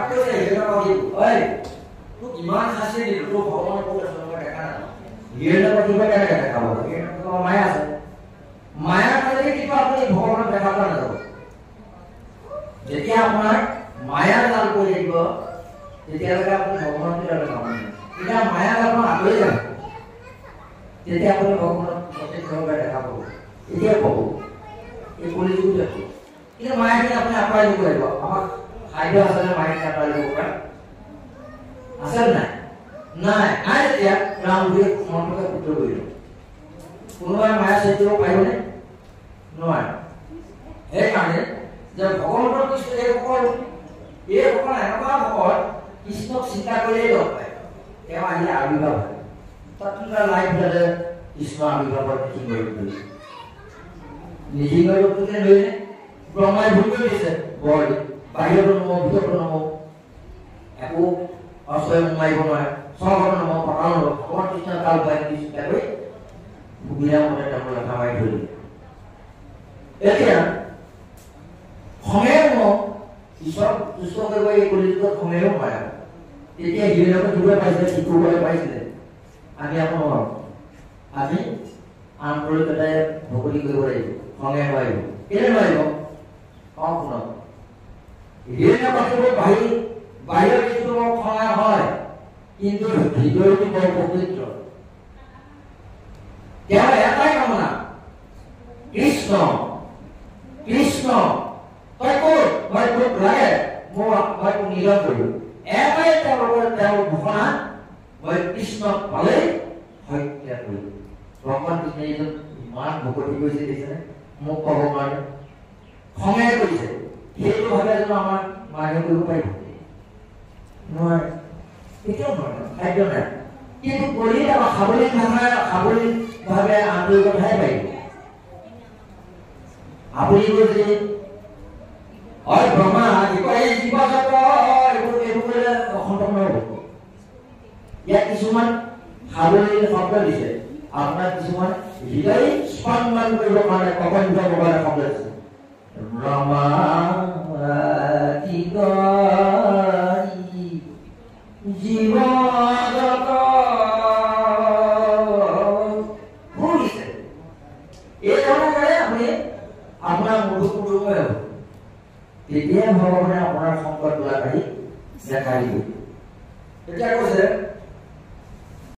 কৈছে ঐ তোক ইমান শাস্তি দিলো তোৰ ভগৱানৰ ক'ত আছে মই দেখা নাই হিৰণ্যকশিপুৰ কেনেকৈ দেখাব মায়া আছে মায়া থাকিলে কিন্তু আপুনি ভগৱানক দেখা পোৱা নাযাব যেতিয়া আপোনাৰ মায়া জাল পৰি থাকিব তেতিয়ালৈকে আপুনি ভগৱানক কেতিয়াও দেখা পাব এতিয়া মায়া জালখন আঁতৰি যাব তেতিয়া আপুনি ভগৱানক প্ৰত্যক্ষভাৱে দেখা পাব এতিয়া পাব এই কলিযুগত আছে কিন্তু মায়াখিনি আপুনি আঁতৰাই দিব লাগিব আমাক খাদ্য আচলতে মায়াখিনি আঁতৰাই দিব পাৰে আছে নাই নাই নাই তেতিয়া ৰামদেৱে মনটোকে পুত্ৰ কৰিলে কোনোবাই মায়া চৰিত্ৰক পাৰিবনে নোৱাৰে সেইকাৰণে যে ভগৱন্তৰ কৃষ্ণ এইসকল এনেকুৱা ভকত কৃষ্ণক চিন্তা কৰিলেই লগ পায় তেওঁ আহিলে আৱিৰ্ভাৱ হয় তাত লাইফ যাতে কৃষ্ণ আৱিৰ্ভাৱত নিসিংহ ৰূপ ধৰিছে নিসিংহ ৰূপটোকে ধৰিলে ব্ৰহ্মাই ভুল কৰি দিছে বৰ বাহিৰতো নমো ভিতৰতো নমো একো অস্বয়ং মাৰিব নোৱাৰে চৰকাৰৰ নমো পতাল নমো ভগৱান কৃষ্ণৰ কাল পাই চিন্তা কৰি সুবিধা মতে তেওঁ লেখা মাৰি ধৰিলে এতিয়া খঙেও ঈশ্বৰ তুষ্ট কৰিব এই কলিযুগত খঙেও মাৰে তেতিয়া হিৰণ্যকশিপুৰে পাইছিলে শিশুসকলে পাইছিলে আমি আকৌ নোৱাৰো আমি আন্তৰিকতাই ভকতি কৰিব লাগিব খঙে নোৱাৰিব কেলে নোৱাৰিব কওঁ শুনক হিৰণ্যকশিপুৰ বাহিৰৰ কিছু খঙা হয় কিন্তু ভিতৰতো বৰ পবিত্ৰ তেওঁৰ এটাই কামনা কৃষ্ণ কৃষ্ণ তই ক'ত মই তোক লাগে মই তোক নিধন কৰিলো এটাই তেওঁৰ ঘোষণা মই কৃষ্ণক পালেই হত্যা কৰিলো ভগৱান কৃষ্ণই ইমান ভকতি কৰিছে দেখিছেনে মোক ক'ব নোৱাৰে খঙে কৰিছে সেইটো ভাবে যেন আমাৰ মানুহে কৰিব পাৰিব নোৱাৰে কেতিয়াও নোৱাৰে খাদ্য নাই কিন্তু কলিত আমাৰ সাৱলীকভাৱে আন্তৰিকতাহে পাৰিব আপুনি কৈছে হয় ব্ৰহ্মা এই জীৱ-জগত এইবোৰ কৰিলে অসম্পূৰ্ণ হ'ব ইয়াত কিছুমান সাৱলীল শব্দ দিছে আপোনাৰ কিছুমান হৃদয় স্পন্দন কৰিবৰ কাৰণে প্ৰবন্ধ প্ৰবাদ শব্দ দিছে ব্ৰহ্মা জীৱ-জগত শুনিছে এই ধৰণে আপুনি আপোনাৰ মধুপুৰুময় হ'ব তেতিয়া ভগৱানে আপোনাৰ সংকট দূৰ কৰি দেখাই দিব এতিয়া কৈছে